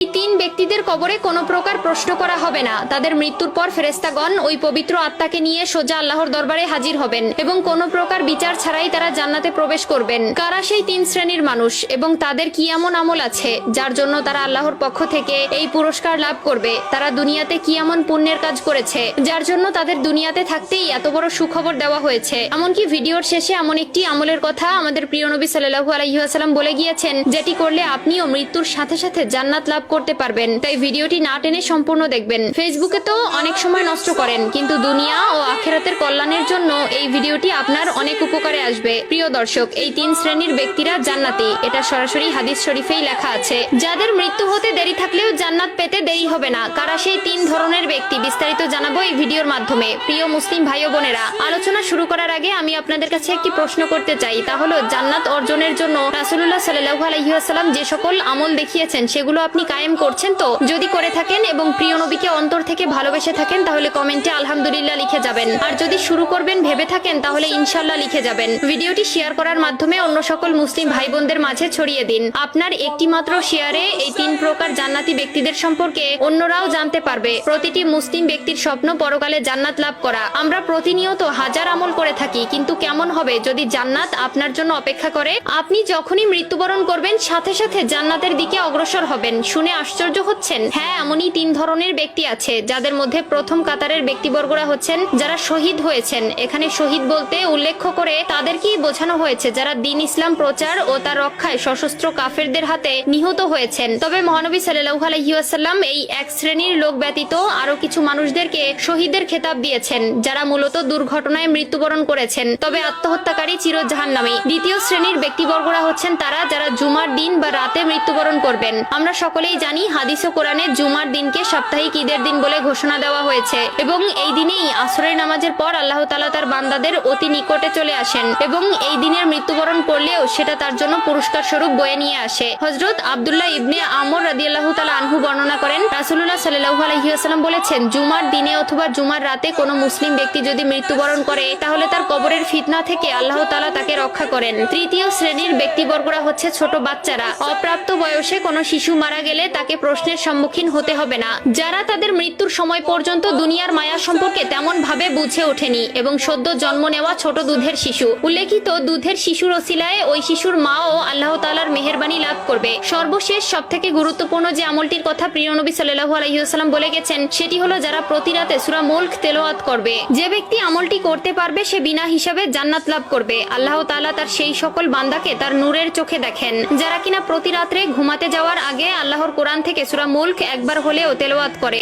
এই তিন ব্যক্তিদের কবরে কোনো প্রকার প্রশ্ন করা হবে না। তাদের মৃত্যুর পর ফেরেশতাগণ ওই পবিত্র আত্মাকে নিয়ে সোজা আল্লাহর দরবারে হাজির হবেন এবং কোনো প্রকার বিচার ছাড়াই তারা জান্নাতে প্রবেশ করবেন। কারা সেই তিন শ্রেণীর মানুষ এবং তাদের কি এমন আমল আছে যার জন্য তারা আল্লাহর পক্ষ থেকে এই পুরস্কার লাভ করবে? তারা দুনিয়াতে কি এমন পুণ্যের কাজ করেছে যার জন্য তাদের দুনিয়াতে থাকতেই এত বড় সুখবর দেওয়া হয়েছে? এমনকি ভিডিওর শেষে এমন একটি আমলের কথা আমাদের প্রিয় নবী সাল্লাল্লাহু আলাইহি ওয়াসাল্লাম বলে গিয়েছেন, যেটি করলে আপনিও মৃত্যুর সাথে সাথে জান্নাত লাভ করতে পারবেন। তাই ভিডিওটি না টেনে সম্পূর্ণ দেখবেন। ফেসবুকে তো অনেক সময় নষ্ট করেন, কিন্তু দুনিয়া ও আখিরাতের কল্যাণের জন্য এই ভিডিওটি আপনার অনেক উপকারে আসবে। প্রিয় দর্শক, এই তিন শ্রেণীর ব্যক্তিরা জান্নাতি, এটা সরাসরি হাদিস শরীফেই লেখা আছে। যাদের মৃত্যু হতে দেরি থাকলেও জান্নাত পেতে দেরি হবে না। কারা সেই তিন ধরনের ব্যক্তি বিস্তারিত জানাবো এই ভিডিওর মাধ্যমে। প্রিয় মুসলিম ভাই ও বোনেরা, আলোচনা শুরু করার আগে আমি আপনাদের কাছে একটি প্রশ্ন করতে চাই, তা হলো জান্নাত অর্জনের জন্য রাসূলুল্লাহ সাল্লাল্লাহু আলাইহি ওয়াসাল্লাম যে সকল আমল দেখিয়েছেন সেগুলো আপনি কায়েম করছেন তো? যদি করে থাকেন এবং প্রিয় নবীকে অন্তর থেকে ভালোবেসে থাকেন তাহলে কমেন্টে আলহামদুলিল্লাহ লিখে যাবেন। আর যদি শুরু করবেন ভেবে থাকেন তাহলে ইনশাআল্লাহ লিখে যাবেন। ভিডিওটি শেয়ার করার মাধ্যমে অন্য সকল মুসলিম ভাই বোনদের মাঝে ছড়িয়ে দিন। আপনার একটি মাত্র শেয়ারে এই তিন প্রকার জান্নাতি ব্যক্তিদের সম্পর্কে অন্যরাও জানতে পারবে। প্রতিটি মুসলিম ব্যক্তির স্বপ্ন পরকালে জান্নাত লাভ করা। আমরা প্রতিনিয়ত হাজার আমল করে থাকি, কিন্তু কেমন হবে যদি জান্নাত আপনার জন্য অপেক্ষা করে? আপনি যখনই মৃত্যুবরণ করবেন সাথে সাথে জান্নাতের দিকে অগ্রসর হবেন। শুনে আশ্চর্য হচ্ছেন? হ্যাঁ, এমনই তিন ধরনের ব্যক্তি আছে, যাদের মধ্যে প্রথম কাতারের ব্যক্তিবর্গরা হচ্ছেন যারা শহীদ হয়েছেন। এখানে শহীদ বলতে উল্লেখ করে তাদেরকেই বোঝানো হয়েছে যারা দ্বীন ইসলাম প্রচার ও তার রক্ষায় সশস্ত্র কাফেরদের হাতে নিহত হয়েছেন। তবে মহানবী সাল্লাল্লাহু আলাইহি ওয়াসাল্লাম এই এক শ্রেণীর লোক ব্যতীত আরো কিছু মানুষদেরকে শহীদের খেতাব দিয়েছেন, যারা মূলত দুর্ঘটনায় মৃত্যুবরণ করেছেন, তবে আত্মহত্যাকারী চির জাহান্নামী। দ্বিতীয় শ্রেণীর ব্যক্তিবর্গরা হচ্ছেন তারা যারা জুমার দিন বা রাতে মৃত্যুবরণ করবেন। আমরা সকলেই জানি হাদিস ও কোরআনে জুমার দিনকে সাপ্তাহিক ঈদের দিন বলে ঘোষণা দেওয়া হয়েছে এবং এই দিনেই আসরের নামাজের পর আল্লাহ তাআলা তার বান্দাদের অতি নিকটে চলে আসেন এবং এই দিনের মৃত্যুবরণ করলেও সেটা তার জন্য পুরস্কার স্বরূপ বয়ে নিয়ে আসে। হযরত আব্দুল্লাহ ইবনে আমর রাদিয়াল্লাহু তাআলা আনহু বর্ণনা করেন, রাসূলুল্লাহ সাল্লাল্লাহু আলাইহি ওয়াসাল্লাম বলেছেন, জুমার দিনে অথবা জুমার রাতে কোনো মুসলিম ব্যক্তি যদি মৃত্যুবরণ করে তাহলে তার কবরের ফিতনা থেকে আল্লাহ তাআলা তাকে রক্ষা করেন। তৃতীয় শ্রেণীর ব্যক্তিবর্গরা হচ্ছে ছোট বাচ্চারা। অপ্রাপ্ত বয়সে কোনো শিশু মারা গেলে তাকে প্রশ্নের সম্মুখীন হতে হবে না, যারা তাদের মৃত্যুর সময় পর্যন্ত দুনিয়ার মায়া সম্পর্কে তেমন ভাবে বুঝে ওঠেনি এবং সদ্য জন্ম নেওয়া ছোট দুধের শিশু। উল্লেখিত দুধের শিশুর ওসিলায় ওই শিশুর মাও আল্লাহ তাআলার মেহেরবানি লাভ করবে। সর্বশেষ সবথেকে গুরুত্বপূর্ণ যে আমলটির কথা প্রিয় নবী সাল্লাল্লাহু আলাইহি ওয়াসাল্লাম বলে গেছেন সেটি হলো যারা প্রতি রাতে সূরা মুলক তেলাওয়াত করবে। যে ব্যক্তি আমলটি করতে পারবে সে বিনা হিসাবে জান্নাত লাভ করবে। আল্লাহ তাআলা তার সেই সকল বান্দাকে তার নূরের চোখে দেখেন যারা কিনা প্রতি রাত্রে ঘুমাতে যাওয়ার আগে আল্লাহর কোরআন থেকে সূরা মুলক একবার হলেও তেলাওয়াত করে।